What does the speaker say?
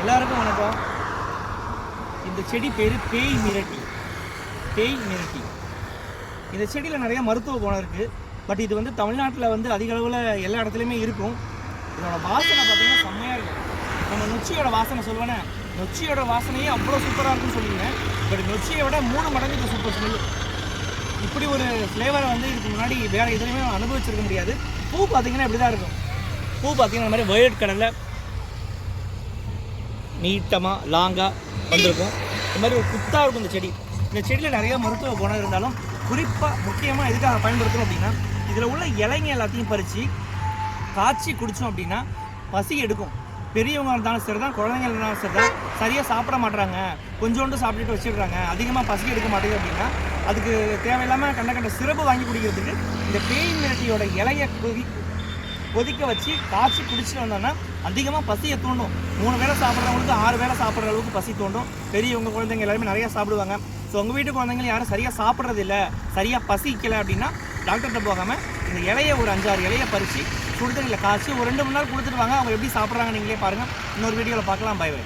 எல்லாருக்கும் வணக்கம். இந்த செடி பேர் பேய் மிரட்டி. பேய் மிரட்டி இந்த செடியில் நிறைய மருத்துவ குணம் இருக்குது. பட் இது வந்து தமிழ்நாட்டில் வந்து அதிக அளவில் எல்லா இடத்துலையுமே இருக்கும். இதோட வாசனை பார்த்திங்கன்னா செம்மையாக இருக்கும். நம்ம நொச்சியோட வாசனை சொல்லுவேனே, நொச்சியோட வாசனையே அவ்வளோ சூப்பராக இருக்குன்னு சொல்லியிருந்தேன். பட் நொச்சியை விட 3 மடங்கு இது சூப்பர் ஸ்மெல். இப்படி ஒரு ஃப்ளேவரை வந்து இதுக்கு முன்னாடி வேறு எதுலையுமே அனுபவிச்சிருக்க முடியாது. பூ பார்த்திங்கன்னா இப்படி தான் இருக்கும். பூ பார்த்திங்கன்னா இந்த மாதிரி வயலட் கலரில் நீட்டமாக லாங்காக வந்திருக்கும். இந்த மாதிரி ஒரு குத்தாக இருக்கும் இந்த செடி. இந்த செடியில் நிறைய மருத்துவ குணம் இருந்தாலும் குறிப்பாக முக்கியமாக எதுக்காக பயன்படுத்தணும் அப்படின்னா, இதில் உள்ள இலைங்க எல்லாத்தையும் பறித்து காய்ச்சி குடித்தோம் அப்படின்னா பசி எடுக்கும். பெரியவங்க இருந்தாலும் சரி தான், குழந்தைங்க இருந்தாலும் சரி தான், சரியாக சாப்பிட மாட்டுறாங்க, கொஞ்சோண்டு சாப்பிட்டுட்டு வச்சுடுறாங்க, அதிகமாக பசி எடுக்க மாட்டேங்குது அப்படின்னா அதுக்கு தேவையில்லாமல் கண்ட சிரப்பு வாங்கி குடிக்கிறதுக்கு இந்த பேய் மிரட்டியோட இலையை கொதிக்க வச்சு காய்ச்சி குடிச்சிட்டு வந்தோன்னா அதிகமாக பசியை தூண்டும். 3 வேளை சாப்பிட்றவங்களுக்கு 6 வேளை சாப்பிட்ற அளவுக்கு பசி தூண்டும். பெரியவங்க குழந்தைங்க எல்லாருமே நிறையா சாப்பிடுவாங்க. ஸோ உங்கள் வீட்டு குழந்தைங்க யாரும் சரியாக சாப்பிட்றதில்ல, சரியாக பசிக்கலை அப்படின்னா டாக்டர்கிட்ட போகாமல் இந்த இலையை ஒரு 5-6 இலையை பறித்து சுடுதண்ணியில் காய்ச்சி ஒரு 2 மணி நேரம் கொடுத்துட்டு வாங்க. அவங்க எப்படி சாப்பிட்றாங்க நீங்களே பாருங்கள். இன்னொரு வீடியோவில் பார்க்கலாம். Bye by.